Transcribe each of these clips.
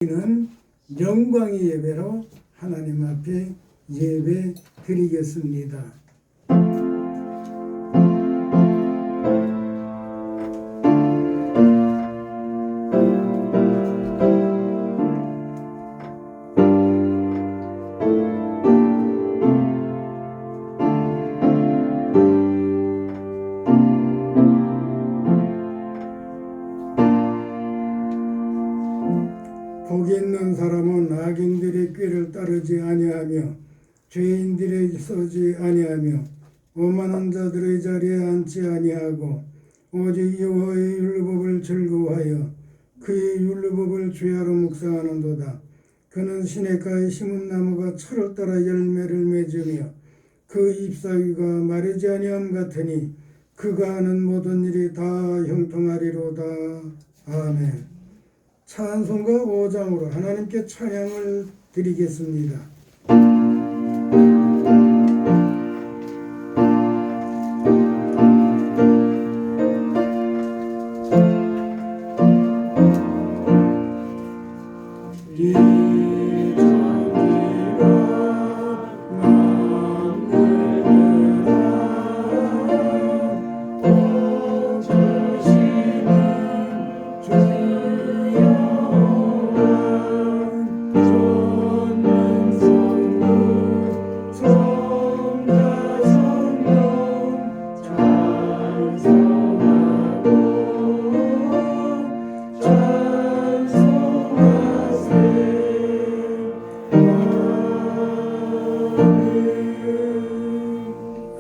우리는 영광의 예배로 하나님 앞에 예배 드리겠습니다. 복이 있는 사람은 악인들의 꾀를 따르지 아니하며 죄인들의 서지 아니하며 오만한 자들의 자리에 앉지 아니하고 오직 여호와의 율법을 즐거워하여 그의 율법을 주야로 묵상하는도다. 그는 시냇가에 심은 나무가 철을 따라 열매를 맺으며 그 잎사귀가 마르지 아니함 같으니 그가 하는 모든 일이 다 형통하리로다. 아멘. 찬송가 5장으로 하나님께 찬양을 드리겠습니다.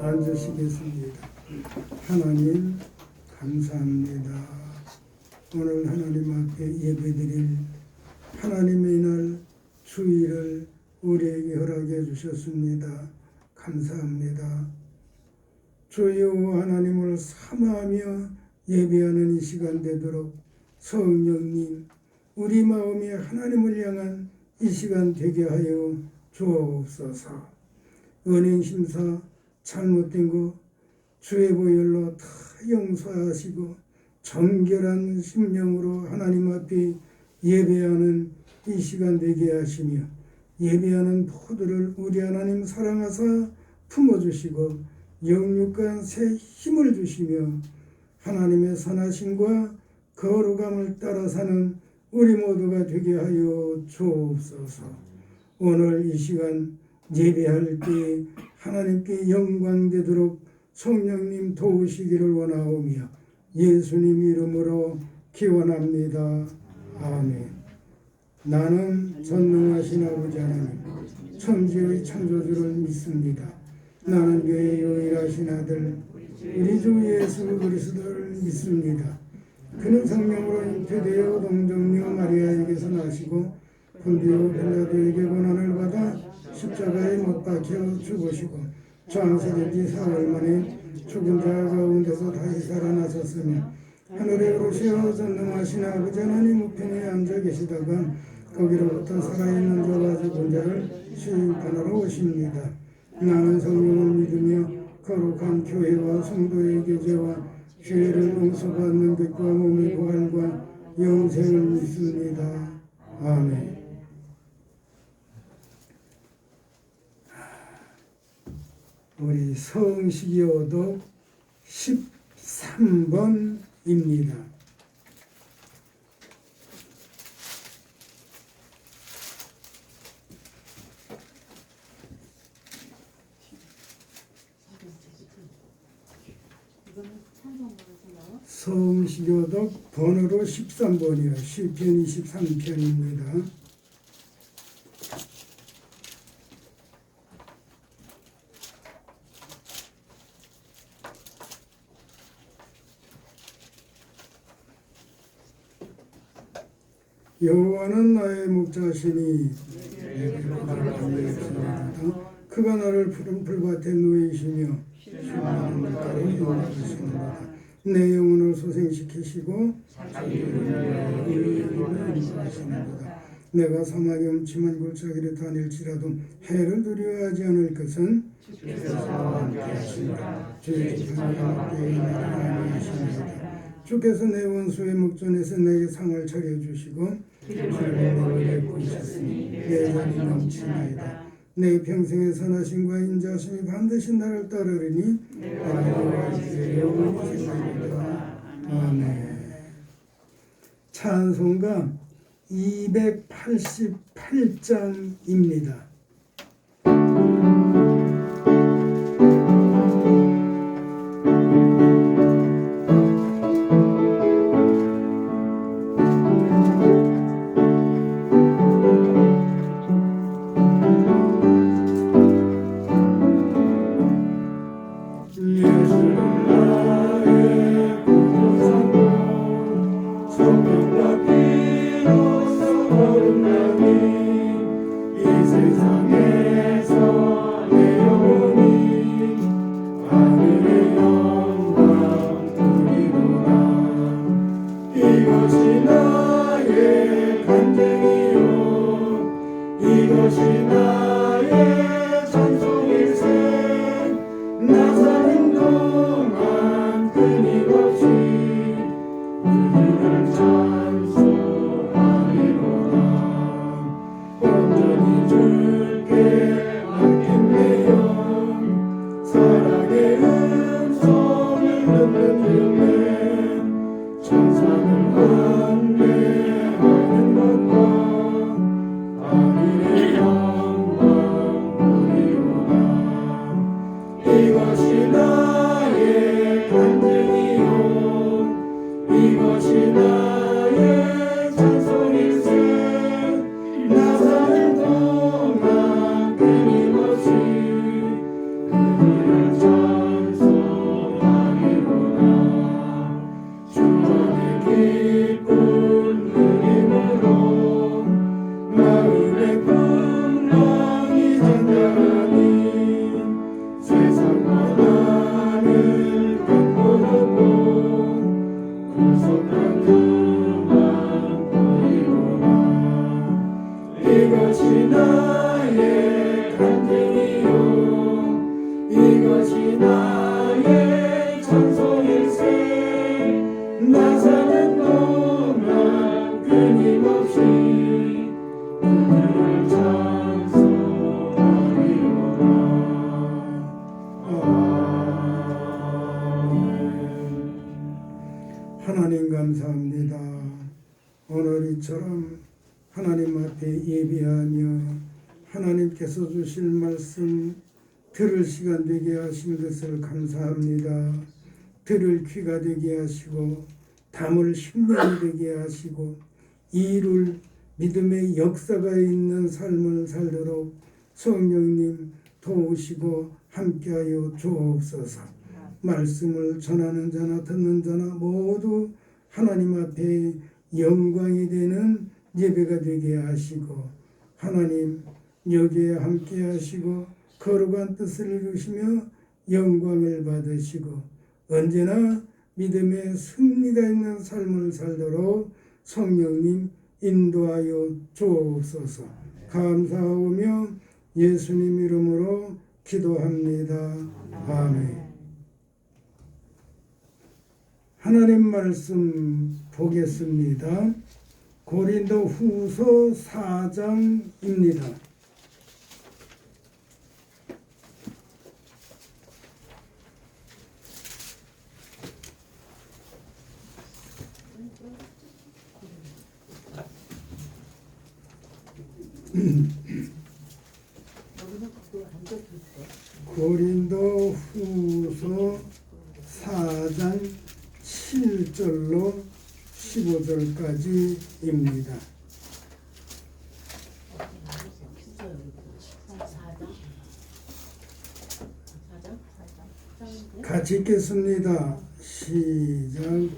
앉으시겠습니다. 하나님 감사합니다. 오늘 하나님 앞에 예배드릴 하나님의 날 주일을 우리에게 허락해 주셨습니다. 감사합니다. 주여 하나님을 사모하며 예배하는 이 시간 되도록 성령님 우리 마음이 하나님을 향한 이 시간 되게 하여 주옵소서. 은행심사 잘못된 거 주의 보혈로 다 용서하시고 정결한 심령으로 하나님 앞에 예배하는 이 시간 되게 하시며 예배하는 모두를 우리 하나님 사랑하사 품어주시고 영육간 새 힘을 주시며 하나님의 선하심과 거룩함을 따라 사는 우리 모두가 되게 하여 주옵소서. 오늘 이 시간 예배할 때 하나님께 영광되도록 성령님 도우시기를 원하오며 예수님 이름으로 기원합니다. 아멘. 나는 전능하신 아버지 하나님 천지의 창조주를 믿습니다. 나는 그의 유일하신 아들 우리 주 예수 그리스도를 믿습니다. 그는 성령으로 잉태되어 동정녀 마리아에게서 나시고 본디오 빌라도에게 고난을 받아 십자가에 못 박혀 죽으시고 장세된 지 4월 만에 죽은 자 가운데서 다시 살아나셨으며 하늘에 오르시어 전능하신 아버지 하나님 우편에 앉아 계시다가 거기로부터 살아있는 자와 죽은 자를 심판하러 오십니다. 나는 성령을 믿으며 거룩한 교회와 성도의 교제와 죄를 용서받는 것과 몸의 부활과 영생을 믿습니다. 아멘. 우리 성시기오독 13번입니다. 성시교독 번호로 13번이요. 시편 23편입니다. 여호와는 나의 목자시니 그가 나를 푸른 풀밭에 누이시며 시원한 물가로 인도하시는도다. 내 영혼을 소생시키시고 인도하시는도다. 내가 사막의 음침한 골짜기를 다닐지라도 해를 두려워하지 않을 것은 주께서 나와 함께 하시니라. 주의 지팡이와 함께 나를 안위하시니라. 주께서 내 원수의 목전에서 내게 상을 차려주시고 피를 내게 부으셨으니 내 영이 넘치나이다. 내 평생의 선하심과 인자심이 반드시 나를 따르리니 내가 여호와 이제 영원히 생각하리라. 아멘. 찬송가 288장입니다. 하나님 감사합니다. 오늘 이처럼 하나님 앞에 예배하며 하나님께서 주실 말씀 들을 시간 되게 하신 것을 감사합니다. 들을 귀가 되게 하시고 담을 심령이 되게 하시고 이룰 믿음의 역사가 있는 삶을 살도록 성령님 도우시고 함께하여 주옵소서. 말씀을 전하는 자나 듣는 자나 모두 하나님 앞에 영광이 되는 예배가 되게 하시고 하나님 여기에 함께 하시고 거룩한 뜻을 이루시며 영광을 받으시고 언제나 믿음의 승리가 있는 삶을 살도록 성령님 인도하여 주옵소서. 감사하며 예수님 이름으로 기도합니다. 아멘. 하나님 말씀 보겠습니다. 고린도 후서 4장입니다. 고린도 후서 4장 7절로 15절까지입니다. 같이 읽겠습니다. 시작.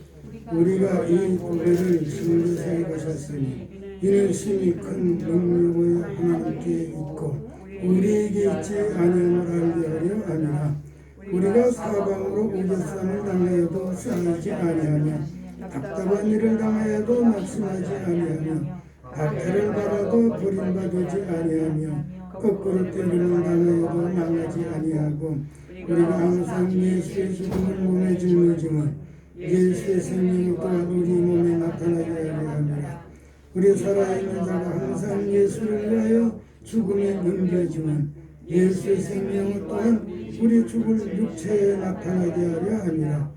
우리가 이 고백을 증거해 가셨으니 이는 심히 큰 능력의 하나님께 있고 우리에게 있지 아니함을 알게 하려 함이라. 우리가 사방으로 우겨쌈을 당하여도 싸우지 아니하며 답답한 일을 당하여도 낙심하지 아니하며 박해를 받아도 버림받지 아니하며 거꾸로 때림을 당하여도 망하지 아니하고 우리가 항상 예수의 죽음을 몸에 짊어지면 예수의 생명이 또한 우리 몸에 나타나게 하려 함이라. 우리 살아있는 자가 항상 예수를 위하여 죽음에 넘겨지면 예수의 생명은 또한 우리 죽을 육체에 나타나게 하려 함이라.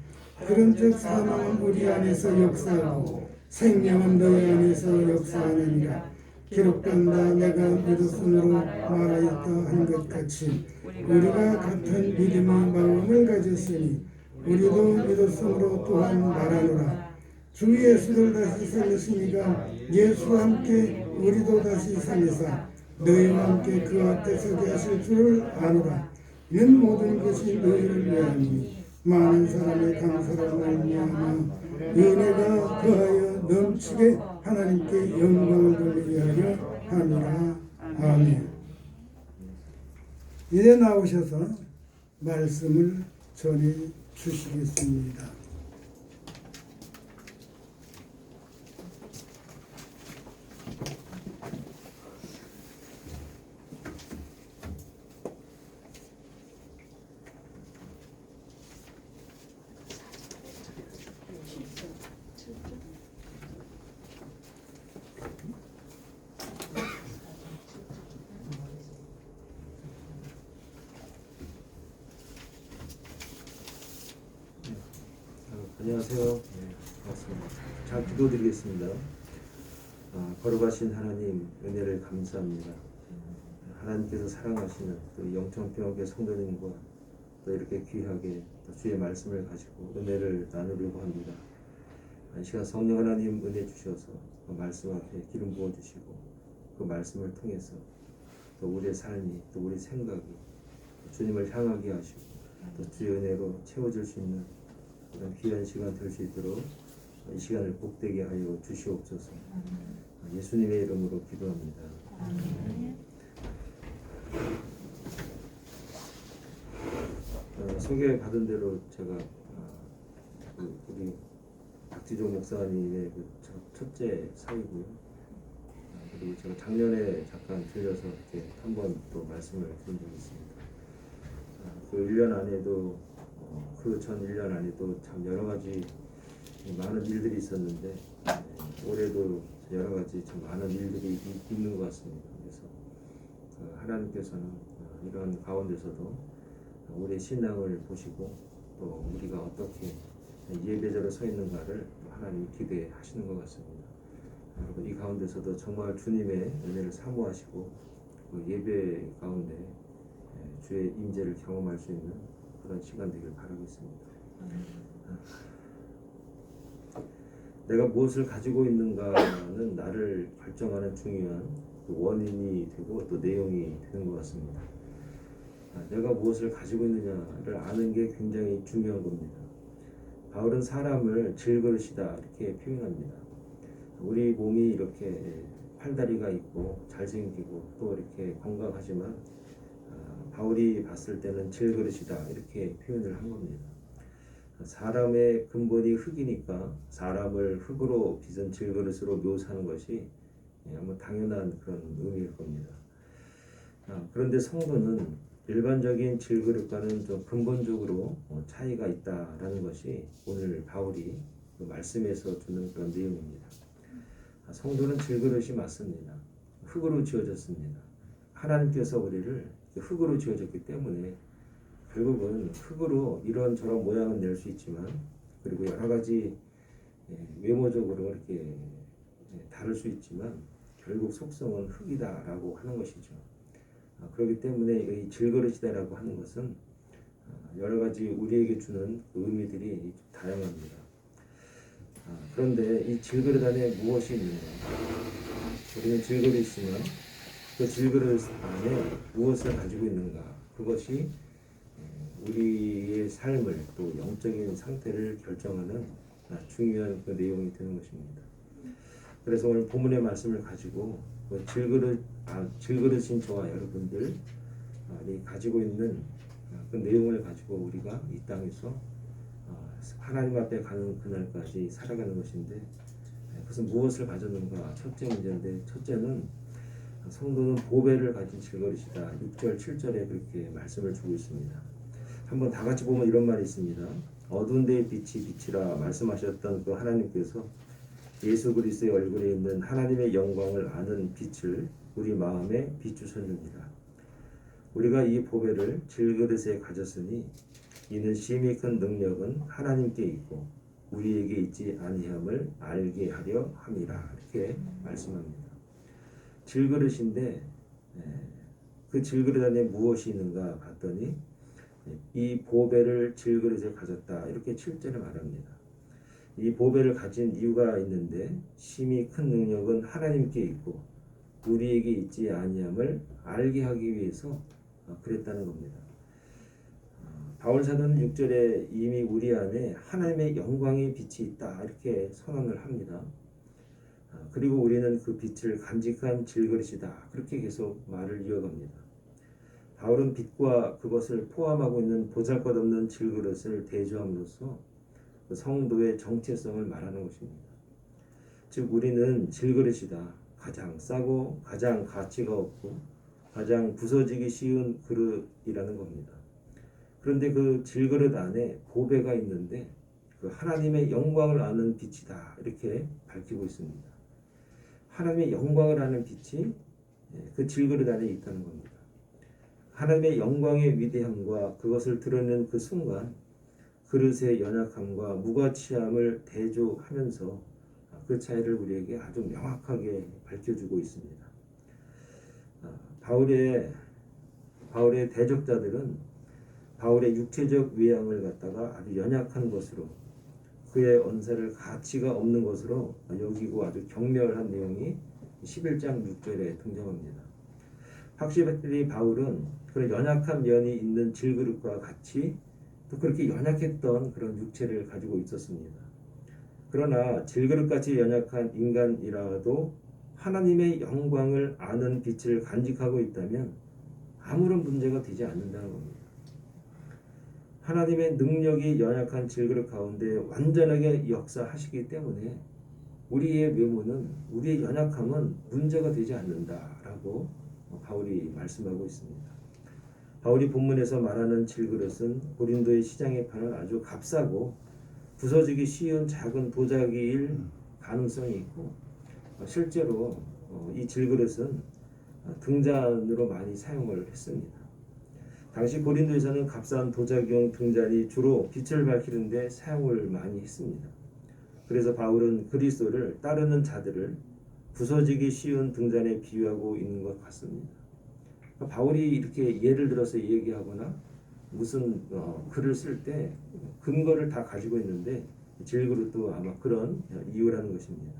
그런즉 사망은 우리 안에서 역사하고 생명은 너희 안에서 역사하느니라. 기록된다. 내가 믿었으므로 말하였다 한 것 같이 우리가 같은 믿음의 마음을 가졌으니 우리도 믿었으므로 또한 말하노라. 주 예수를 다시 살리시니가 예수와 함께 우리도 다시 살리사 너희와 함께 그 앞에 서게 하실 줄을 아노라. 이는 모든 것이 너희를 위함이니 많은 사람의 감사로 말미암아 은혜가 그하여 넘치게 하나님께 영광을 돌리게 하려 함이라. 아멘. 이제 나오셔서 말씀을 전해 주시겠습니다. 안녕하세요. 네, 반갑습니다. 잘 기도드리겠습니다. 거룩하신 하나님 은혜를 감사합니다. 하나님께서 사랑하시는 또 영천평화교회 성도님과 또 이렇게 귀하게 또 주의 말씀을 가지고 은혜를 나누려고 합니다. 이 시간 성령 하나님 은혜 주셔서 그 말씀 앞에 기름 부어주시고 그 말씀을 통해서 또 우리의 삶이 또 우리 생각이 주님을 향하게 하시고 또 주의 은혜로 채워줄 수 있는 그런 귀한 시간 될 수 있도록 이 시간을 복되게 하여 주시옵소서. 예수님의 이름으로 기도합니다. 소개받은 대로 제가 우리 박지종 목사님의 그 첫째 사위고요. 그리고 제가 작년에 잠깐 들려서 이렇게 한 번 또 말씀을 드린 적이 있습니다. 그 1년 안에도 그 전 1년 안에도 참 여러 가지 많은 일들이 있었는데 올해도 여러 가지 참 많은 일들이 있는 것 같습니다. 그래서 하나님께서는 이런 가운데서도 우리의 신앙을 보시고 또 우리가 어떻게 예배자로 서 있는가를 하나님이 기대하시는 것 같습니다. 여러분 이 가운데서도 정말 주님의 은혜를 사모하시고 그 예배 가운데 주의 임재를 경험할 수 있는 그런 시간 되길 바라겠습니다. 내가 무엇을 가지고 있는가는 나를 결정하는 중요한 원인이 되고 또 내용이 되는 것 같습니다. 내가 무엇을 가지고 있느냐를 아는 게 굉장히 중요한 겁니다. 바울은 사람을 질그릇이다 이렇게 표현합니다. 우리 몸이 이렇게 팔다리가 있고 잘생기고 또 이렇게 건강하지만 바울이 봤을 때는 질그릇이다 이렇게 표현을 한 겁니다. 사람의 근본이 흙이니까 사람을 흙으로 빚은 질그릇으로 묘사하는 것이 아마 당연한 그런 의미일 겁니다. 그런데 성도는 일반적인 질그릇과는 좀 근본적으로 차이가 있다라는 것이 오늘 바울이 그 말씀에서 주는 그런 내용입니다. 성도는 질그릇이 맞습니다. 흙으로 지어졌습니다. 하나님께서 우리를 흙으로 지어졌기 때문에 결국은 흙으로 이런저런 모양은 낼 수 있지만 그리고 여러 가지 외모적으로 이렇게 다를 수 있지만 결국 속성은 흙이다라고 하는 것이죠. 그렇기 때문에 이 질그릇이다라고 하는 것은 여러 가지 우리에게 주는 그 의미들이 다양합니다. 그런데 이 질그릇 안에 무엇이 있는가? 우리는 질그릇이 있으면 그 질그릇 안에 무엇을 가지고 있는가? 그것이 우리의 삶을 또 영적인 상태를 결정하는 중요한 그 내용이 되는 것입니다. 그래서 오늘 본문의 말씀을 가지고 그 질그릇인 저와 여러분들이 가지고 있는 그 내용을 가지고 우리가 이 땅에서 하나님 앞에 가는 그날까지 살아가는 것인데 그것은 무엇을 가졌는가? 첫째 문제인데 첫째는 성도는 보배를 가진 질그릇이다. 6절 7절에 그렇게 말씀을 주고 있습니다. 한번 다 같이 보면 이런 말이 있습니다. 어두운 데에 빛이 빛이라 말씀하셨던 그 하나님께서 예수 그리스도의 얼굴에 있는 하나님의 영광을 아는 빛을 우리 마음에 비추셨느니라. 우리가 이 보배를 질그릇에 가졌으니 이는 심히 큰 능력은 하나님께 있고 우리에게 있지 아니함을 알게 하려 함이라. 이렇게 말씀합니다. 질그릇인데 그 질그릇 안에 무엇이 있는가 봤더니 이 보배를 질그릇에 가졌다. 이렇게 7절에 말합니다. 이 보배를 가진 이유가 있는데 심히 큰 능력은 하나님께 있고 우리에게 있지 아니함을 알게 하기 위해서 그랬다는 겁니다. 바울 사도는 6절에 이미 우리 안에 하나님의 영광의 빛이 있다 이렇게 선언을 합니다. 그리고 우리는 그 빛을 간직한 질그릇이다 그렇게 계속 말을 이어갑니다. 바울은 빛과 그것을 포함하고 있는 보잘것없는 질그릇을 대조함으로써 그 성도의 정체성을 말하는 것입니다. 즉 우리는 질그릇이다. 가장 싸고 가장 가치가 없고 가장 부서지기 쉬운 그릇이라는 겁니다. 그런데 그 질그릇 안에 보배가 있는데 그 하나님의 영광을 아는 빛이다 이렇게 밝히고 있습니다. 하나님의 영광을 아는 빛이 그 질그릇 안에 있다는 겁니다. 하나님의 영광의 위대함과 그것을 드러내는 그 순간 그릇의 연약함과 무가치함을 대조하면서 그 차이를 우리에게 아주 명확하게 밝혀주고 있습니다. 바울의 대적자들은 바울의 육체적 외양을 갖다가 아주 연약한 것으로 그의 언사를 가치가 없는 것으로 여기고 아주 경멸한 내용이 11장 6절에 등장합니다. 확실히 바울은 그런 연약한 면이 있는 질그릇과 같이 또 그렇게 연약했던 그런 육체를 가지고 있었습니다. 그러나 질그릇같이 연약한 인간이라도 하나님의 영광을 아는 빛을 간직하고 있다면 아무런 문제가 되지 않는다는 겁니다. 하나님의 능력이 연약한 질그릇 가운데 완전하게 역사하시기 때문에 우리의 외모는 우리의 연약함은 문제가 되지 않는다라고 바울이 말씀하고 있습니다. 바울이 본문에서 말하는 질그릇은 고린도의 시장에 파는 아주 값싸고 부서지기 쉬운 작은 도자기일 가능성이 있고 실제로 이 질그릇은 등잔으로 많이 사용을 했습니다. 당시 고린도에서는 값싼 도자기용 등잔이 주로 빛을 밝히는 데 사용을 많이 했습니다. 그래서 바울은 그리스도를 따르는 자들을 부서지기 쉬운 등잔에 비유하고 있는 것 같습니다. 바울이 이렇게 예를 들어서 얘기하거나 무슨 글을 쓸 때 근거를 다 가지고 있는데 질그릇도 아마 그런 이유라는 것입니다.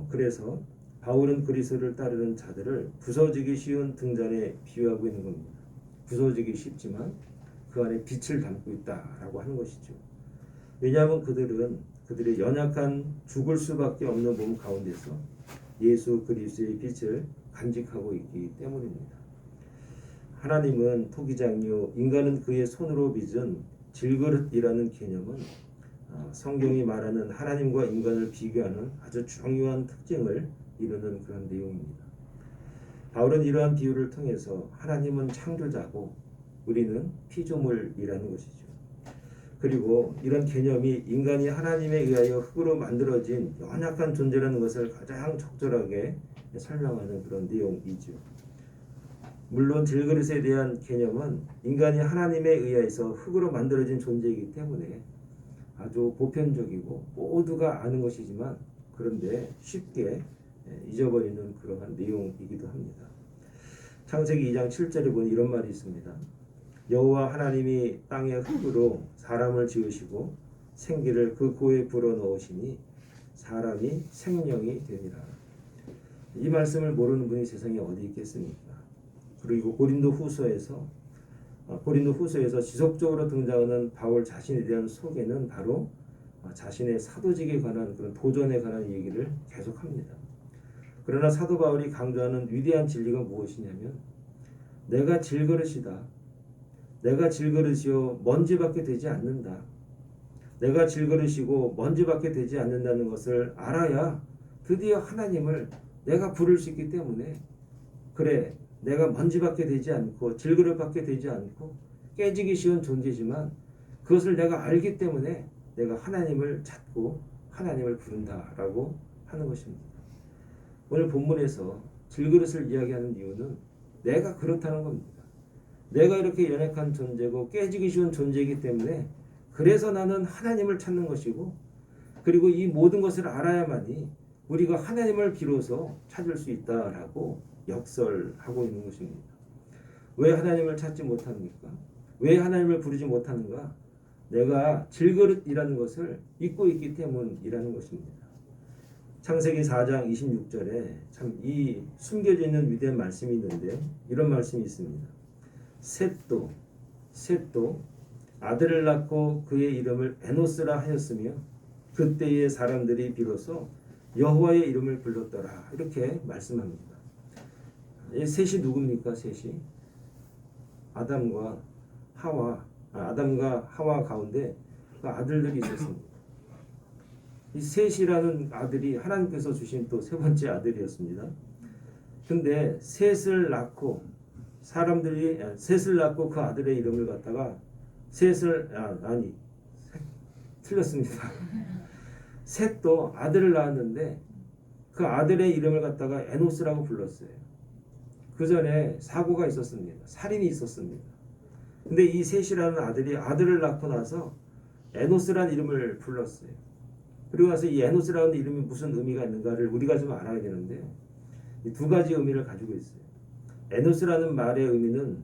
그래서 바울은 그리스도를 따르는 자들을 부서지기 쉬운 등잔에 비유하고 있는 겁니다. 부서지기 쉽지만 그 안에 빛을 담고 있다라고 하는 것이죠. 왜냐하면 그들의 연약한 죽을 수밖에 없는 몸 가운데서 예수 그리스도의 빛을 간직하고 있기 때문입니다. 하나님은 토기장이요 인간은 그의 손으로 빚은 질그릇이라는 개념은 성경이 말하는 하나님과 인간을 비교하는 아주 중요한 특징을 이루는 그런 내용입니다. 바울은 이러한 비유를 통해서 하나님은 창조자고 우리는 피조물이라는 것이죠. 그리고 이런 개념이 인간이 하나님에 의하여 흙으로 만들어진 연약한 존재라는 것을 가장 적절하게 설명하는 그런 내용이죠. 물론 질그릇에 대한 개념은 인간이 하나님에 의해서 흙으로 만들어진 존재이기 때문에 아주 보편적이고 모두가 아는 것이지만 그런데 쉽게 잊어버리는 그러한 내용이기도 합니다. 창세기 2장 7절에 보니 이런 말이 있습니다. 여호와 하나님이 땅의 흙으로 사람을 지으시고 생기를 그 고에 불어넣으시니 사람이 생명이 되니라. 이 말씀을 모르는 분이 세상에 어디 있겠습니까? 그리고 고린도 후서에서 지속적으로 등장하는 바울 자신에 대한 소개는 바로 자신의 사도직에 관한 그런 도전에 관한 얘기를 계속합니다. 그러나 사도 바울이 강조하는 위대한 진리가 무엇이냐면 내가 질그릇이다. 내가 질그릇이요 먼지밖에 되지 않는다. 내가 질그릇이고 먼지밖에 되지 않는다는 것을 알아야 드디어 하나님을 내가 부를 수 있기 때문에 그래 내가 먼지밖에 되지 않고 질그릇밖에 되지 않고 깨지기 쉬운 존재지만 그것을 내가 알기 때문에 내가 하나님을 찾고 하나님을 부른다라고 하는 것입니다. 오늘 본문에서 질그릇을 이야기하는 이유는 내가 그렇다는 겁니다. 내가 이렇게 연약한 존재고 깨지기 쉬운 존재이기 때문에 그래서 나는 하나님을 찾는 것이고, 그리고 이 모든 것을 알아야만이 우리가 하나님을 비로소 찾을 수 있다라고 역설하고 있는 것입니다. 왜 하나님을 찾지 못합니까? 왜 하나님을 부르지 못하는가? 내가 질그릇이라는 것을 잊고 있기 때문이라는 것입니다. 창세기 4장 26절에 참 이 숨겨져 있는 위대한 말씀이 있는데 이런 말씀이 있습니다. 셋도 아들을 낳고 그의 이름을 에노스라 하였으며 그때의 사람들이 비로소 여호와의 이름을 불렀더라. 이렇게 말씀합니다. 이 셋이 누굽니까? 셋이 아담과 하와 가운데 그 아들들이 있었습니다. 이 셋이라는 아들이 하나님께서 주신 또 세 번째 아들이었습니다. 근데 셋을 낳고 그 아들의 이름을 갖다가 틀렸습니다. 셋도 아들을 낳았는데 그 아들의 이름을 갖다가 에노스라고 불렀어요. 그 전에 사고가 있었습니다. 살인이 있었습니다. 근데 이 셋이라는 아들이 아들을 낳고 나서 에노스라는 이름을 불렀어요. 그리고 나서 이 에노스라는 이름이 무슨 의미가 있는가를 우리가 좀 알아야 되는데 이 두 가지 의미를 가지고 있어요. 에노스라는 말의 의미는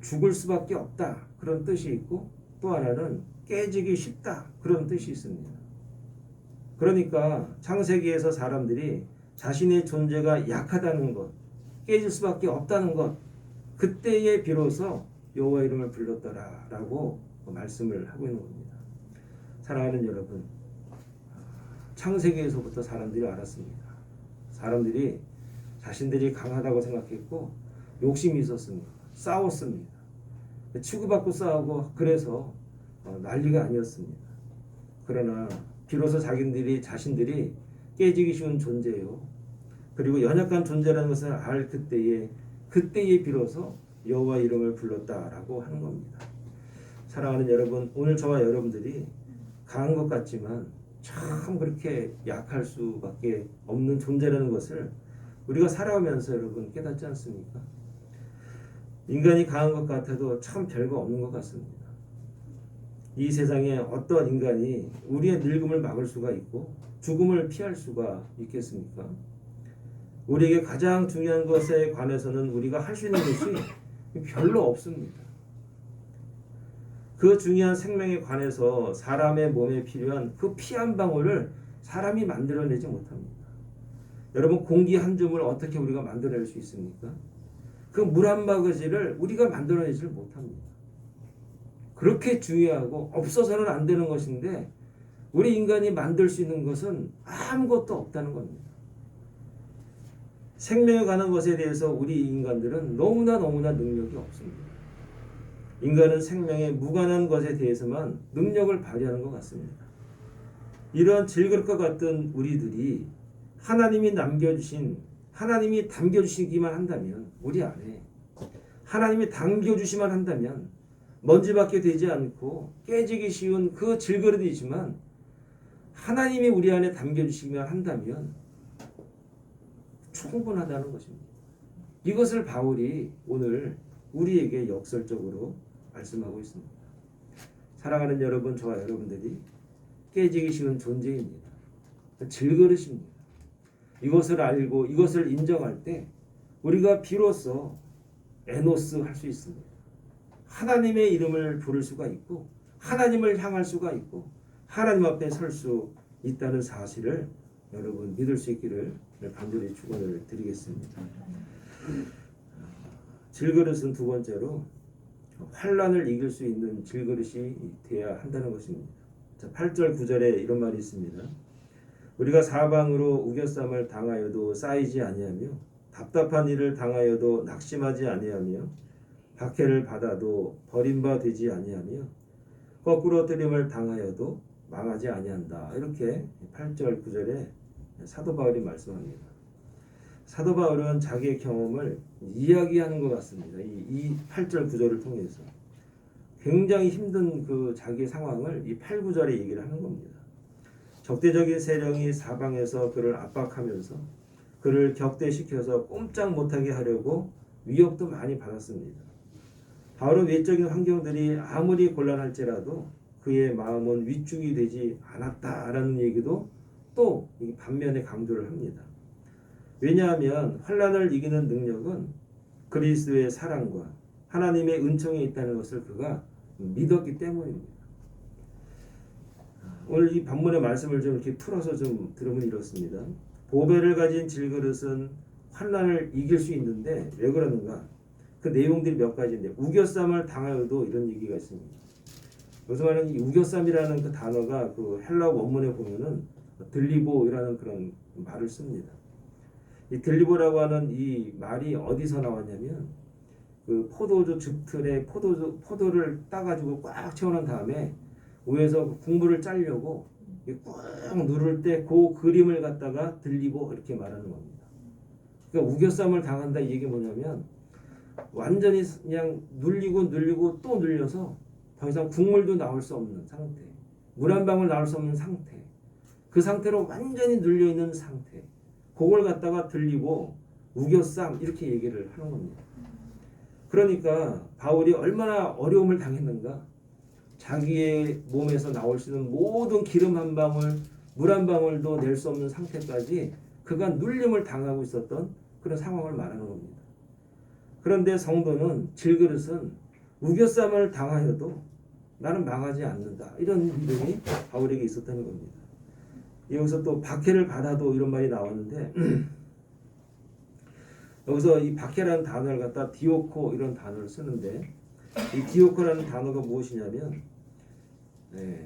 죽을 수밖에 없다 그런 뜻이 있고, 또 하나는 깨지기 쉽다 그런 뜻이 있습니다. 그러니까 창세기에서 사람들이 자신의 존재가 약하다는 것, 깨질 수밖에 없다는 것, 그때에 비로소 여호와 이름을 불렀더라라고 말씀을 하고 있는 겁니다. 사랑하는 여러분, 창세기에서부터 사람들이 알았습니다. 사람들이 자신들이 강하다고 생각했고 욕심이 있었습니다. 싸웠습니다. 치고받고 싸우고 그래서 난리가 아니었습니다. 그러나 비로소 자신들이 깨지기 쉬운 존재요, 그리고 연약한 존재라는 것을 알 그때에 비로소 여호와 이름을 불렀다라고 하는 겁니다. 사랑하는 여러분, 오늘 저와 여러분들이 강한 것 같지만 참 그렇게 약할 수밖에 없는 존재라는 것을 우리가 살아오면서 여러분 깨닫지 않습니까? 인간이 강한 것 같아도 참 별거 없는 것 같습니다. 이 세상에 어떤 인간이 우리의 늙음을 막을 수가 있고 죽음을 피할 수가 있겠습니까? 우리에게 가장 중요한 것에 관해서는 우리가 할 수 있는 것이 별로 없습니다. 그 중요한 생명에 관해서 사람의 몸에 필요한 그 피 한 방울을 사람이 만들어내지 못합니다. 여러분, 공기 한 줌을 어떻게 우리가 만들어낼 수 있습니까? 그 물 한 바가지를 우리가 만들어내지를 못합니다. 그렇게 중요하고 없어서는 안 되는 것인데 우리 인간이 만들 수 있는 것은 아무것도 없다는 겁니다. 생명에 관한 것에 대해서 우리 인간들은 너무나 능력이 없습니다. 인간은 생명에 무관한 것에 대해서만 능력을 발휘하는 것 같습니다. 이러한 질그릇과 같은 우리들이 하나님이 담겨주시기만 한다면, 우리 안에 하나님이 담겨주시만 한다면 먼지밖에 되지 않고 깨지기 쉬운 그 질그릇이지만 하나님이 우리 안에 담겨주시기만 한다면 충분하다는 것입니다. 이것을 바울이 오늘 우리에게 역설적으로 말씀하고 있습니다. 사랑하는 여러분, 저와 여러분들이 깨지기 쉬운 존재입니다. 질그릇입니다. 이것을 알고 이것을 인정할 때 우리가 비로소 에노스 할 수 있습니다. 하나님의 이름을 부를 수가 있고 하나님을 향할 수가 있고 하나님 앞에 설 수 있다는 사실을 여러분 믿을 수 있기를 간절히 축원을 드리겠습니다. 질그릇은 두 번째로 환난을 이길 수 있는 질그릇이 되어야 한다는 것입니다. 8절 9절에 이런 말이 있습니다. 우리가 사방으로 우겨쌈을 당하여도 쌓이지 아니하며 답답한 일을 당하여도 낙심하지 아니하며 박해를 받아도 버림바 되지 아니하며 거꾸로 뜨림을 당하여도 망하지 아니한다. 이렇게 8절 9절에 사도 바울이 말씀합니다. 사도 바울은 자기의 경험을 이야기하는 것 같습니다. 이 8절 9절을 통해서 굉장히 힘든 그 자기의 상황을 이 8, 9절에 얘기를 하는 겁니다. 적대적인 세력이 사방에서 그를 압박하면서 그를 격퇴시켜서 꼼짝 못하게 하려고 위협도 많이 받았습니다. 바울은 외적인 환경들이 아무리 곤란할지라도 그의 마음은 위축이 되지 않았다라는 얘기도 또 반면에 강조를 합니다. 왜냐하면 환난을 이기는 능력은 그리스도의 사랑과 하나님의 은총에 있다는 것을 그가 믿었기 때문입니다. 오늘 이 본문의 말씀을 좀 이렇게 풀어서 좀 들으면 이렇습니다. 보배를 가진 질그릇은 환난을 이길 수 있는데 왜 그러는가? 그 내용들이 몇 가지인데 우겨쌈을 당하여도 이런 얘기가 있습니다. 여기서 말하는 이 우겨쌈이라는 그 단어가 그 헬라 원문에 보면은 들리보이라는 그런 말을 씁니다. 이 들리보라고 하는 이 말이 어디서 나왔냐면 그 포도주 즙틀에 포도를 따가지고 꽉 채워놓은 다음에 위에서 국물을 짜려고 꾹 누를 때 그 그림을 갖다가 들리보 이렇게 말하는 겁니다. 그러니까 우겨쌈을 당한다 이 얘기 뭐냐면 완전히 그냥 눌리고 또 눌려서 더 이상 국물도 나올 수 없는 상태, 물 한 방울 나올 수 없는 상태, 그 상태로 완전히 눌려 있는 상태, 그걸 갖다가 들리고 우겨쌈 이렇게 얘기를 하는 겁니다. 그러니까 바울이 얼마나 어려움을 당했는가? 자기의 몸에서 나올 수 있는 모든 기름 한 방울, 물 한 방울도 낼 수 없는 상태까지 그가 눌림을 당하고 있었던 그런 상황을 말하는 겁니다. 그런데 성도는 질그릇은 우겨쌈을 당하여도 나는 망하지 않는다. 이런 믿음이 바울에게 있었다는 겁니다. 여기서 또 박해를 받아도 이런 말이 나왔는데 여기서 이 박해라는 단어를 갖다 디오코 이런 단어를 쓰는데 이 디오코라는 단어가 무엇이냐면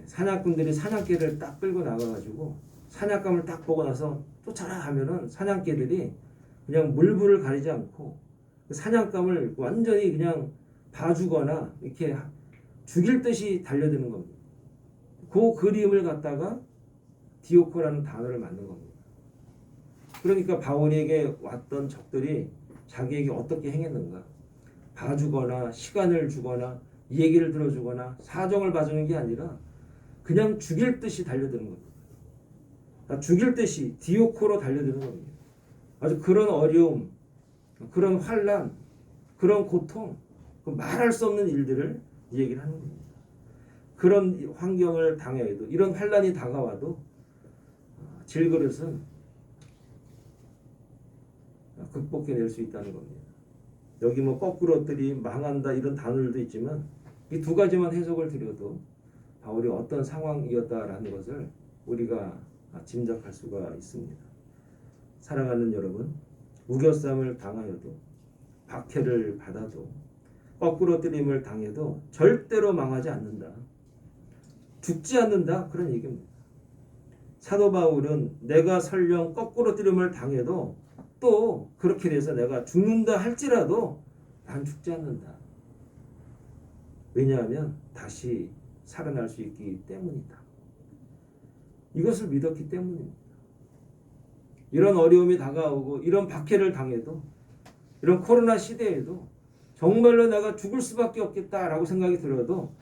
사냥꾼들이 사냥개를 딱 끌고 나가가지고 사냥감을 딱 보고 나서 쫓아라 하면은 사냥개들이 그냥 물불을 가리지 않고 그 사냥감을 완전히 그냥 봐주거나 이렇게 죽일 듯이 달려드는 겁니다. 그 그림을 갖다가 디오코라는 단어를 만든 겁니다. 그러니까 바울에게 왔던 적들이 자기에게 어떻게 행했는가? 봐주거나 시간을 주거나 얘기를 들어주거나 사정을 봐주는 게 아니라 그냥 죽일 듯이 달려드는 겁니다. 죽일 듯이 디오코로 달려드는 겁니다. 아주 그런 어려움, 그런 환난, 그런 고통, 말할 수 없는 일들을 얘기를 하는 겁니다. 그런 환경을 당해도 이런 환난이 다가와도 질그릇은 극복해낼 수 있다는 겁니다. 여기 뭐 거꾸로들이 망한다 이런 단어들도 있지만 이 두 가지만 해석을 드려도 바울이 어떤 상황이었다라는 것을 우리가 짐작할 수가 있습니다. 사랑하는 여러분, 우겨쌈을 당하여도 박해를 받아도 거꾸로뜨림을 당해도 절대로 망하지 않는다. 죽지 않는다. 그런 얘기입니다. 사도 바울은 내가 설령 거꾸로뜨림을 당해도 또 그렇게 돼서 내가 죽는다 할지라도 난 죽지 않는다. 왜냐하면 다시 살아날 수 있기 때문이다. 이것을 믿었기 때문입니다. 이런 어려움이 다가오고 이런 박해를 당해도 이런 코로나 시대에도 정말로 내가 죽을 수밖에 없겠다라고 생각이 들어도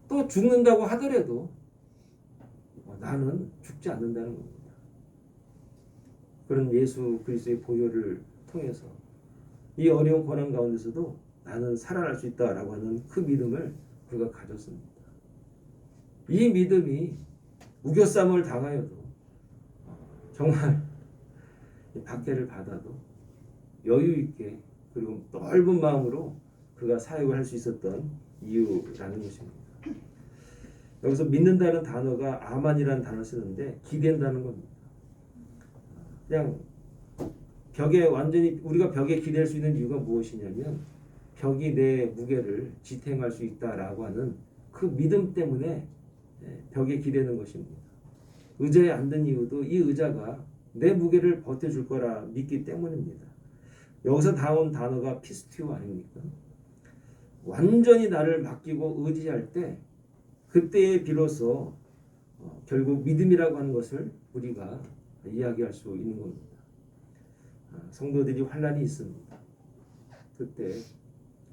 또 죽는다고 하더라도 나는 죽지 않는다는 겁니다. 그런 예수 그리스도의 보혈을 통해서 이 어려운 고난 가운데서도 나는 살아날 수 있다라고 하는 그 믿음을 그가 가졌습니다. 이 믿음이 우겨쌈을 당하여도 정말 박해를 받아도 여유 있게 그리고 넓은 마음으로 그가 사역을 할 수 있었던 이유라는 것입니다. 여기서 믿는다는 단어가 아만이라는 단어를 쓰는데 기댄다는 겁니다. 그냥 벽에 완전히 우리가 벽에 기댈 수 있는 이유가 무엇이냐면 벽이 내 무게를 지탱할 수 있다라고 하는 그 믿음 때문에 벽에 기대는 것입니다. 의자에 앉은 이유도 이 의자가 내 무게를 버텨줄 거라 믿기 때문입니다. 여기서 나온 단어가 피스티오 아닙니까? 완전히 나를 맡기고 의지할 때 그때에 비로소 결국 믿음이라고 하는 것을 우리가 이야기할 수 있는 겁니다. 성도들이 환난이 있습니다. 그때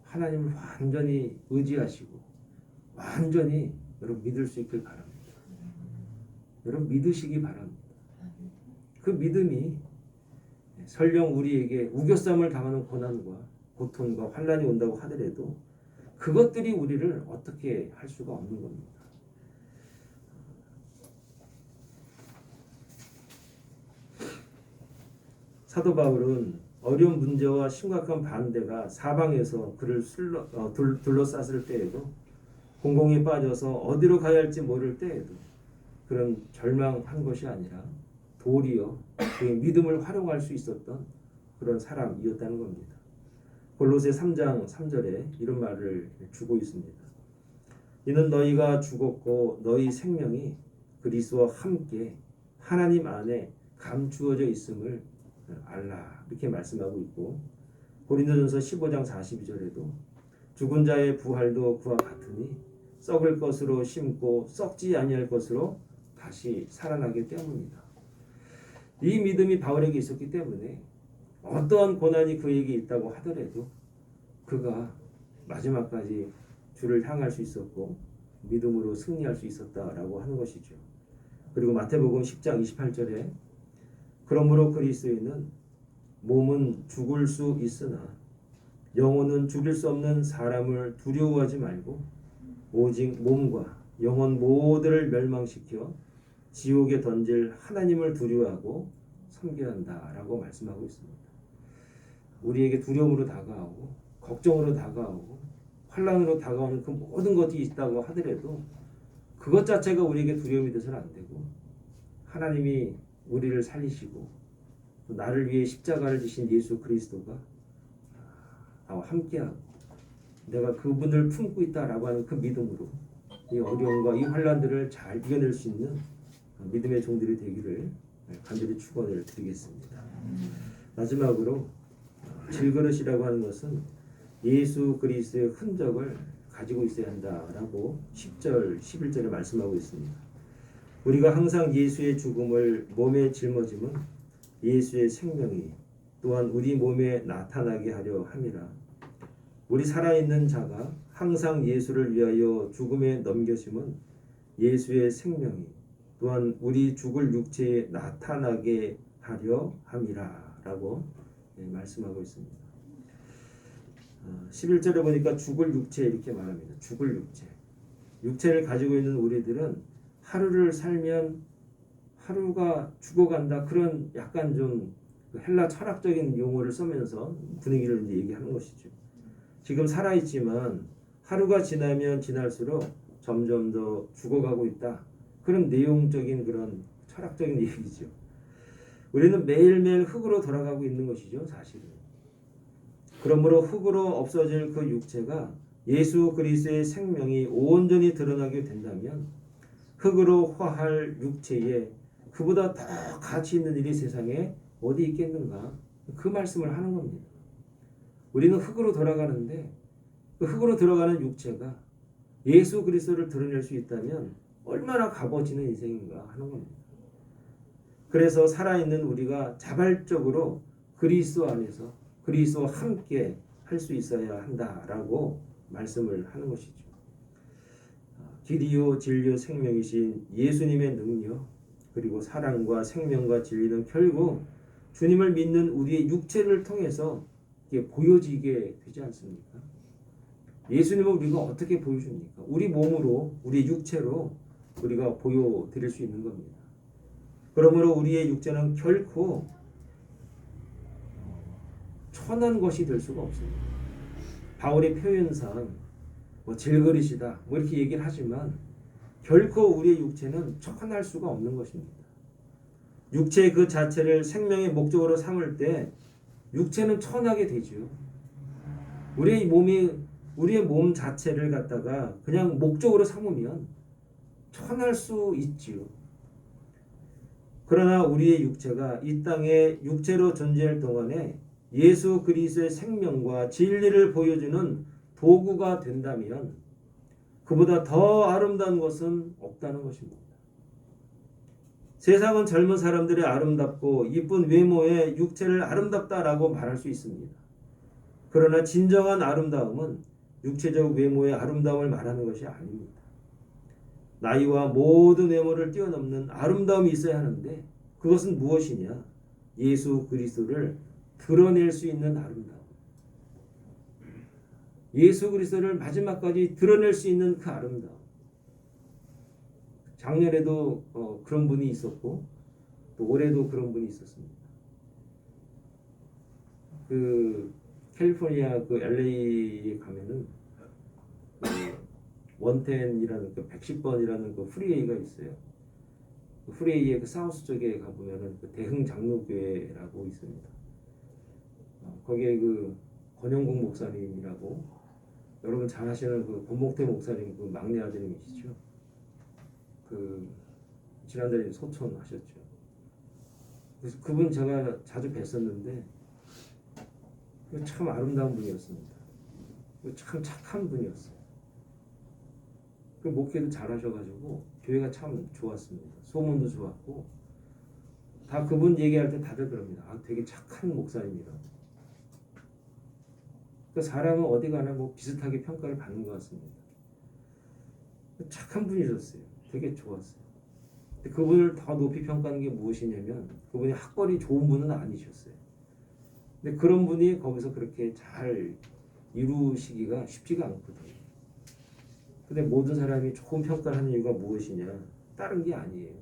하나님을 완전히 의지하시고 완전히 여러분 믿을 수 있길 바랍니다. 여러분 믿으시기 바랍니다. 그 믿음이 설령 우리에게 우겨쌈을 당하는 고난과 고통과 환난이 온다고 하더라도 그것들이 우리를 어떻게 할 수가 없는 겁니다. 사도 바울은 어려운 문제와 심각한 반대가 사방에서 그를 둘러쌌을 때에도 공공에 빠져서 어디로 가야 할지 모를 때에도 그런 절망한 것이 아니라 도리어 그의 믿음을 활용할 수 있었던 그런 사람이었다는 겁니다. 골로새 3장 3절에 이런 말을 주고 있습니다. 이는 너희가 죽었고 너희 생명이 그리스도와 함께 하나님 안에 감추어져 있음을 알라, 이렇게 말씀하고 있고, 고린도전서 15장 42절에도 죽은 자의 부활도 그와 같으니 썩을 것으로 심고 썩지 아니할 것으로 다시 살아나기 때문이다. 이 믿음이 바울에게 있었기 때문에 어떠한 고난이 그에게 있다고 하더라도 그가 마지막까지 주를 향할 수 있었고 믿음으로 승리할 수 있었다라고 하는 것이죠. 그리고 마태복음 10장 28절에 그러므로 그리스도인은 몸은 죽을 수 있으나 영혼은 죽일 수 없는 사람을 두려워하지 말고 오직 몸과 영혼 모두를 멸망시켜 지옥에 던질 하나님을 두려워하고 섬겨야 한다라고 말씀하고 있습니다. 우리에게 두려움으로 다가오고 걱정으로 다가오고 환난으로 다가오는 그 모든 것이 있다고 하더라도 그것 자체가 우리에게 두려움이 돼서는 안 되고, 하나님이 우리를 살리시고 또 나를 위해 십자가를 지신 예수 그리스도가 나와 함께하고 내가 그분을 품고 있다라고 하는 그 믿음으로 이 어려움과 이 환난들을 잘 이겨낼 수 있는 믿음의 종들이 되기를 간절히 축원을 드리겠습니다. 마지막으로 질그릇이라고 하는 것은 예수 그리스도의 흔적을 가지고 있어야 한다라고 10절, 11절에 말씀하고 있습니다. 우리가 항상 예수의 죽음을 몸에 짊어짐은 예수의 생명이 또한 우리 몸에 나타나게 하려 함이라. 우리 살아있는 자가 항상 예수를 위하여 죽음에 넘겨짐은 예수의 생명이 또한 우리 죽을 육체에 나타나게 하려 함이라 라고 말씀하고 있습니다. 11절에 보니까 죽을 육체 이렇게 말합니다. 죽을 육체. 육체를 가지고 있는 우리들은 하루를 살면 하루가 죽어간다, 그런 약간 좀 헬라 철학적인 용어를 쓰면서 분위기를 이제 얘기하는 것이죠. 지금 살아있지만 하루가 지나면 지날수록 점점 더 죽어가고 있다, 그런 내용적인 그런 철학적인 얘기죠. 우리는 매일매일 흙으로 돌아가고 있는 것이죠, 사실은. 그러므로 흙으로 없어질 그 육체가 예수 그리스도의 생명이 온전히 드러나게 된다면 흙으로 화할 육체에 그보다 더 가치 있는 일이 세상에 어디 있겠는가, 그 말씀을 하는 겁니다. 우리는 흙으로 돌아가는데 그 흙으로 들어가는 육체가 예수 그리스도를 드러낼 수 있다면 얼마나 값어지는 인생인가 하는 겁니다. 그래서 살아있는 우리가 자발적으로 그리스도 안에서 그리스도와 함께 할 수 있어야 한다라고 말씀을 하는 것이죠. 길이요 진리요 생명이신 예수님의 능력, 그리고 사랑과 생명과 진리는 결국 주님을 믿는 우리의 육체를 통해서 이게 보여지게 되지 않습니까? 예수님은 우리가 어떻게 보여줍니까? 우리 몸으로, 우리 육체로 우리가 보여드릴 수 있는 겁니다. 그러므로 우리의 육체는 결코 천한 것이 될 수가 없습니다. 바울의 표현상 질그릇이다 이렇게 얘기를 하지만 결코 우리의 육체는 천할 수가 없는 것입니다. 육체 그 자체를 생명의 목적으로 삼을 때 육체는 천하게 되죠. 우리의 몸 자체를 갖다가 그냥 목적으로 삼으면 천할 수 있지요. 그러나 우리의 육체가 이 땅에 육체로 존재할 동안에 예수 그리스도의 생명과 진리를 보여주는 도구가 된다면 그보다 더 아름다운 것은 없다는 것입니다. 세상은 젊은 사람들의 아름답고 이쁜 외모에 육체를 아름답다라고 말할 수 있습니다. 그러나 진정한 아름다움은 육체적 외모의 아름다움을 말하는 것이 아닙니다. 나이와 모든 외모를 뛰어넘는 아름다움이 있어야 하는데 그것은 무엇이냐? 예수 그리스도를 드러낼 수 있는 아름다움. 예수 그리스도를 마지막까지 드러낼 수 있는 그 아름다움. 작년에도 그런 분이 있었고 또 올해도 그런 분이 있었습니다. 그 캘리포니아 그 LA에 가면은 그 원텐이라는 그 110번이라는 그 프리웨이가 있어요. 그 프리웨이의 그 사우스 쪽에 가보면은 그 대흥 장로교회라고 있습니다. 거기에 그 권영국 목사님이라고 여러분 잘 아시는 그 권목태 목사님 그 막내 아드님이시죠. 그 지난달에 소천하셨죠. 그래서 그분 제가 자주 뵀었는데 참 아름다운 분이었습니다. 참 착한 분이었어요. 그 목회도 잘하셔가지고 교회가 참 좋았습니다. 소문도 좋았고 다 그분 얘기할 때 다들 그럽니다. 아, 되게 착한 목사님이라고. 그 사람은 어디 가나 뭐 비슷하게 평가를 받는 것 같습니다. 착한 분이셨어요. 되게 좋았어요. 근데 그분을 더 높이 평가하는 게 무엇이냐면 그분이 학벌이 좋은 분은 아니셨어요. 근데 그런 분이 거기서 그렇게 잘 이루시기가 쉽지가 않거든요. 근데 모든 사람이 좋은 평가를 하는 이유가 무엇이냐? 다른 게 아니에요.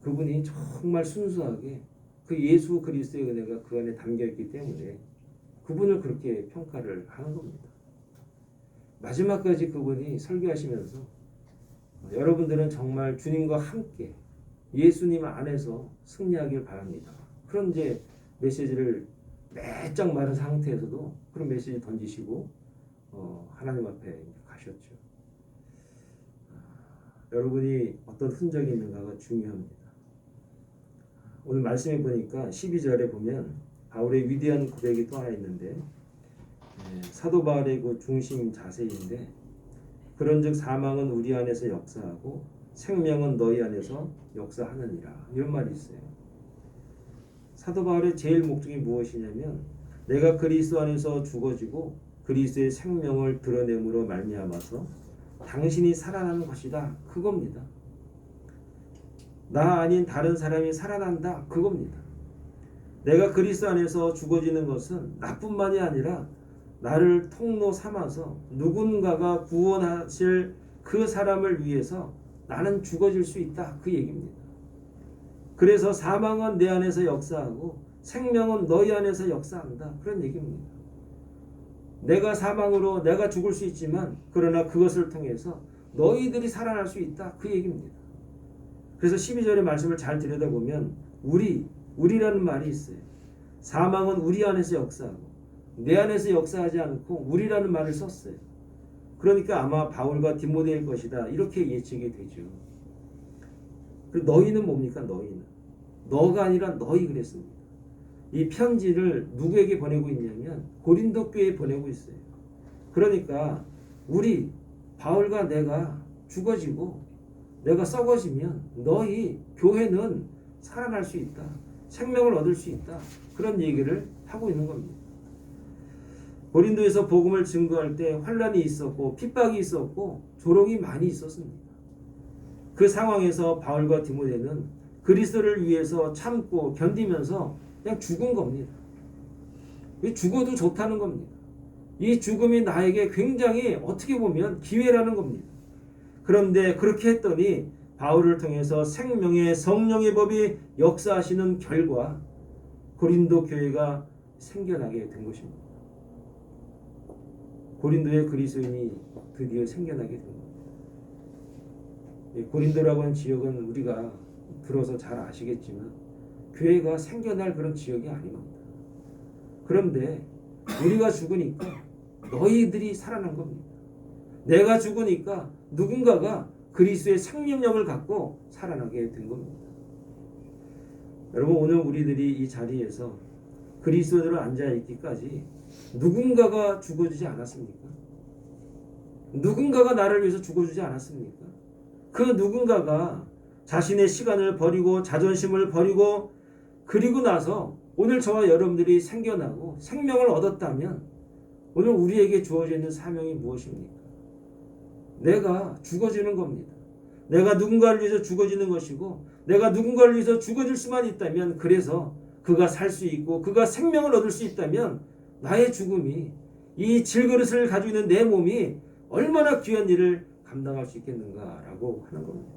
그분이 정말 순수하게 그 예수 그리스도의 은혜가 그 안에 담겨있기 때문에 그분을 그렇게 평가를 하는 겁니다. 마지막까지 그분이 설교하시면서 여러분들은 정말 주님과 함께 예수님 안에서 승리하길 바랍니다. 그런 이제 메시지를 매짝 마른 상태에서도 그런 메시지 던지시고 하나님 앞에 가셨죠. 여러분이 어떤 흔적이 있는가가 중요합니다. 오늘 말씀해 보니까 12절에 보면 바울의 위대한 고백이 또 하나 있는데 사도 바울의 그 중심 자세인데 그런즉 사망은 우리 안에서 역사하고 생명은 너희 안에서 역사하느니라 이런 말이 있어요. 사도 바울의 제일 목적이 무엇이냐면 내가 그리스도 안에서 죽어지고 그리스도의 생명을 드러냄으로 말미암아서 당신이 살아나는 것이다. 그겁니다. 나 아닌 다른 사람이 살아난다. 그겁니다. 내가 그리스도 안에서 죽어지는 것은 나뿐만이 아니라 나를 통로 삼아서 누군가가 구원하실 그 사람을 위해서 나는 죽어질 수 있다. 그 얘기입니다. 그래서 사망은 내 안에서 역사하고 생명은 너희 안에서 역사한다. 그런 얘기입니다. 내가 사망으로 내가 죽을 수 있지만 그러나 그것을 통해서 너희들이 살아날 수 있다. 그 얘기입니다. 그래서 12절의 말씀을 잘 들여다보면 우리라는 말이 있어요. 사망은 우리 안에서 역사하고 내 안에서 역사하지 않고 우리라는 말을 썼어요. 그러니까 아마 바울과 디모데일 것이다. 이렇게 예측이 되죠. 그리고 너희는 뭡니까? 너희는. 너가 아니라 너희 그랬습니다. 이 편지를 누구에게 보내고 있냐면 고린도 교회에 보내고 있어요. 그러니까 우리 바울과 내가 죽어지고 내가 썩어지면 너희 교회는 살아날 수 있다. 생명을 얻을 수 있다. 그런 얘기를 하고 있는 겁니다. 고린도에서 복음을 증거할 때 환난이 있었고 핍박이 있었고 조롱이 많이 있었습니다. 그 상황에서 바울과 디모데는 그리스도를 위해서 참고 견디면서 그냥 죽은 겁니다. 죽어도 좋다는 겁니다. 이 죽음이 나에게 굉장히 어떻게 보면 기회라는 겁니다. 그런데 그렇게 했더니 바울을 통해서 생명의 성령의 법이 역사하시는 결과 고린도 교회가 생겨나게 된 것입니다. 고린도의 그리스도인이 드디어 생겨나게 된 겁니다. 고린도라고 하는 지역은 우리가 들어서 잘 아시겠지만 교회가 생겨날 그런 지역이 아닙니다. 그런데 우리가 죽으니까 너희들이 살아난 겁니다. 내가 죽으니까 누군가가 그리스도의 생명력을 갖고 살아나게 된 겁니다. 여러분 오늘 우리들이 이 자리에서 그리스도로 앉아있기까지 누군가가 죽어주지 않았습니까? 누군가가 나를 위해서 죽어주지 않았습니까? 그 누군가가 자신의 시간을 버리고 자존심을 버리고 그리고 나서 오늘 저와 여러분들이 생겨나고 생명을 얻었다면 오늘 우리에게 주어져 있는 사명이 무엇입니까? 내가 죽어지는 겁니다. 내가 누군가를 위해서 죽어지는 것이고 내가 누군가를 위해서 죽어질 수만 있다면 그래서 그가 살 수 있고 그가 생명을 얻을 수 있다면 나의 죽음이 이 질그릇을 가지고 있는 내 몸이 얼마나 귀한 일을 감당할 수 있겠는가라고 하는 겁니다.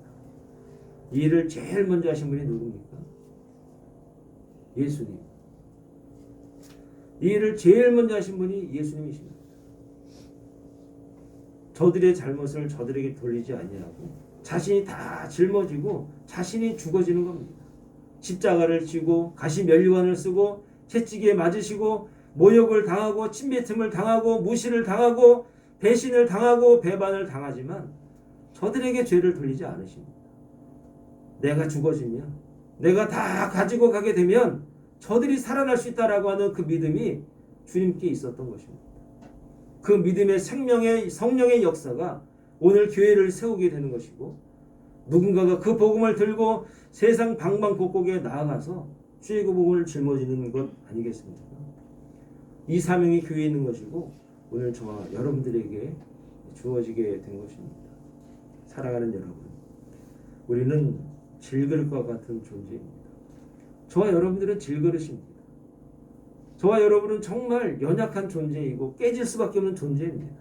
이 일을 제일 먼저 하신 분이 누굽니까? 예수님. 이 일을 제일 먼저 하신 분이 예수님이십니다. 저들의 잘못을 저들에게 돌리지 아니하고 자신이 다 짊어지고 자신이 죽어지는 겁니다. 십자가를 지고 가시 면류관을 쓰고 채찍에 맞으시고 모욕을 당하고 침뱉음을 당하고 무시를 당하고 배신을 당하고 배반을 당하지만 저들에게 죄를 돌리지 않으십니다. 내가 죽어지면 내가 다 가지고 가게 되면 저들이 살아날 수 있다라고 하는 그 믿음이 주님께 있었던 것입니다. 그 믿음의 생명의 성령의 역사가 오늘 교회를 세우게 되는 것이고 누군가가 그 복음을 들고 세상 방방곡곡에 나아가서 주의 그 복음을 짊어지는 것 아니겠습니까? 이 사명이 교회에 있는 것이고 오늘 저와 여러분들에게 주어지게 된 것입니다. 사랑하는 여러분, 우리는 질그릇과 같은 존재입니다. 저와 여러분들은 질그릇입니다. 저와 여러분은 정말 연약한 존재이고 깨질 수밖에 없는 존재입니다.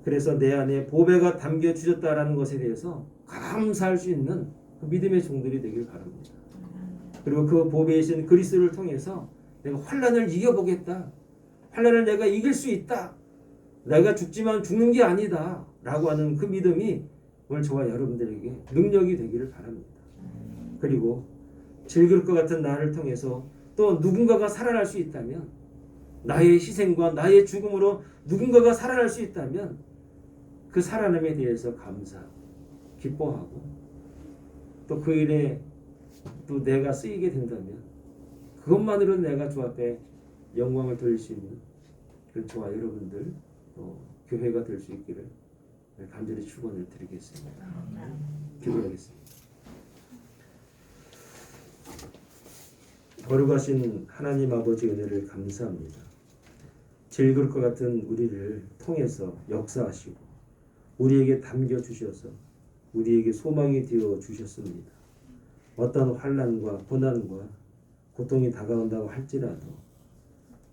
그래서 내 안에 보배가 담겨 주셨다라는 것에 대해서 감사할 수 있는 그 믿음의 종들이 되길 바랍니다. 그리고 그 보배이신 그리스도를 통해서 내가 환난을 이겨보겠다. 환난을 내가 이길 수 있다. 내가 죽지만 죽는 게 아니다. 라고 하는 그 믿음이 오늘 저와 여러분들에게 능력이 되기를 바랍니다. 그리고 질그릇과 같은 나를 통해서 또 누군가가 살아날 수 있다면 나의 희생과 나의 죽음으로 누군가가 살아날 수 있다면 그 살아남에 대해서 감사하고 기뻐하고 또 그 일에 또 내가 쓰이게 된다면 그것만으로 내가 주 앞에 영광을 돌릴 수 있는 그런 저와 여러분들 또 교회가 될 수 있기를 간절히 축원을 드리겠습니다. 기도하겠습니다. 거룩하신 하나님 아버지 은혜를 감사합니다. 질그릇과 같은 우리를 통해서 역사하시고 우리에게 담겨주셔서 우리에게 소망이 되어 주셨습니다. 어떤 환난과 고난과 고통이 다가온다고 할지라도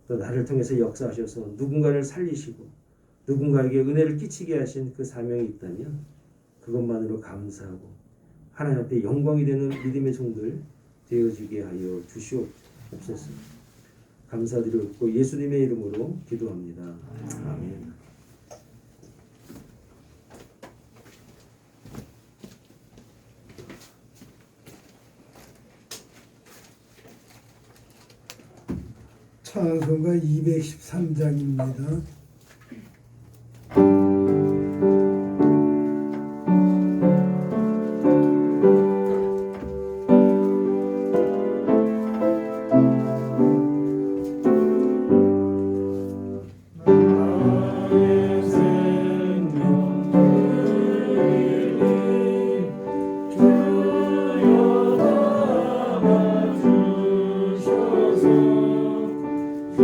또 나를 통해서 역사하셔서 누군가를 살리시고 누군가에게 은혜를 끼치게 하신 그 사명이 있다면 그것만으로 감사하고 하나님 앞에 영광이 되는 믿음의 종들 되어지게 하여 주시옵소서. 감사드리고 예수님의 이름으로 기도합니다. 아멘. 찬송가 213장입니다. 세상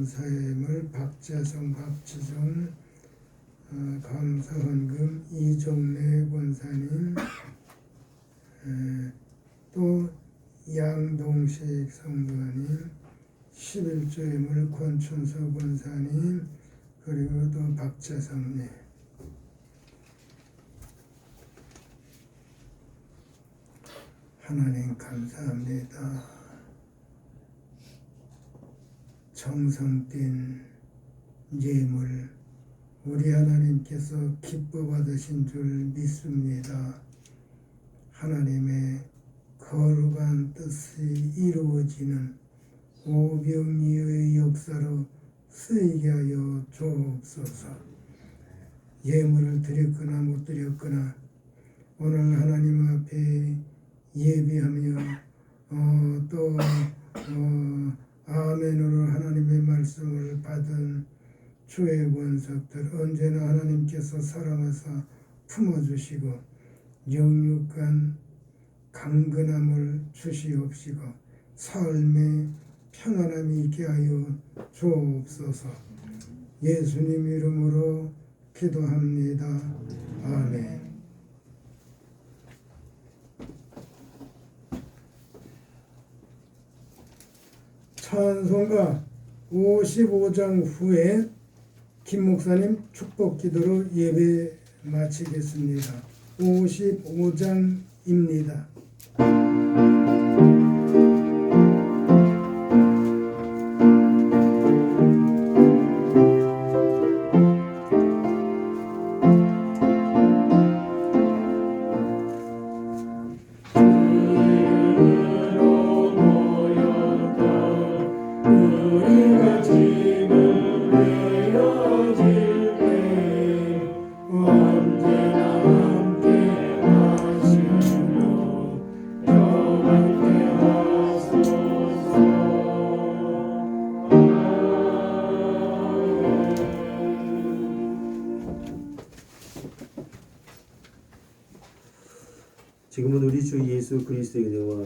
감사예물 박재성, 박지정 감사헌금 이종래 권사님, 또 양동식 성도님, 11조예물 권춘서 권사님, 그리고 또 박재성님. 하나님 감사합니다. 정성된 예물 우리 하나님께서 기뻐 받으신 줄 믿습니다. 하나님의 거룩한 뜻이 이루어지는 오병이어의 역사로 쓰이게 하여 주옵소서. 예물을 드렸거나 못 드렸거나 오늘 하나님 앞에 예비하며 또 아멘으로 하나님의 말씀을 받은 주의 권석들 언제나 하나님께서 사랑하사 품어주시고 영육간 강건함을 주시옵시고 삶의 평안함이 있게 하여 주옵소서. 예수님 이름으로 기도합니다. 아멘. 찬송가 55장 후에 김 목사님 축복 기도로 예배 마치겠습니다. 55장입니다. 지금은 우리 주 예수 그리스도의 은혜와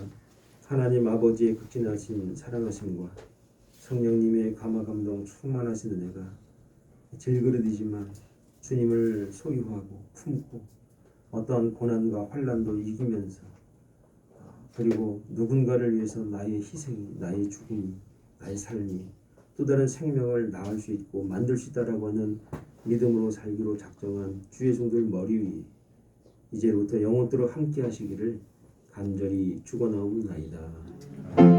하나님 아버지의 극진하신 사랑하심과 성령님의 감화 감동 충만하신 은혜가 질그릇이지만 주님을 소유하고 품고 어떠한 고난과 환난도 이기면서 그리고 누군가를 위해서 나의 희생이, 나의 죽음이, 나의 삶이 또 다른 생명을 낳을 수 있고 만들 수 있다라고 하는 믿음으로 살기로 작정한 주의 종들 머리 위에 이제부터 영원토록 함께 하시기를 간절히 축원하옵나이다.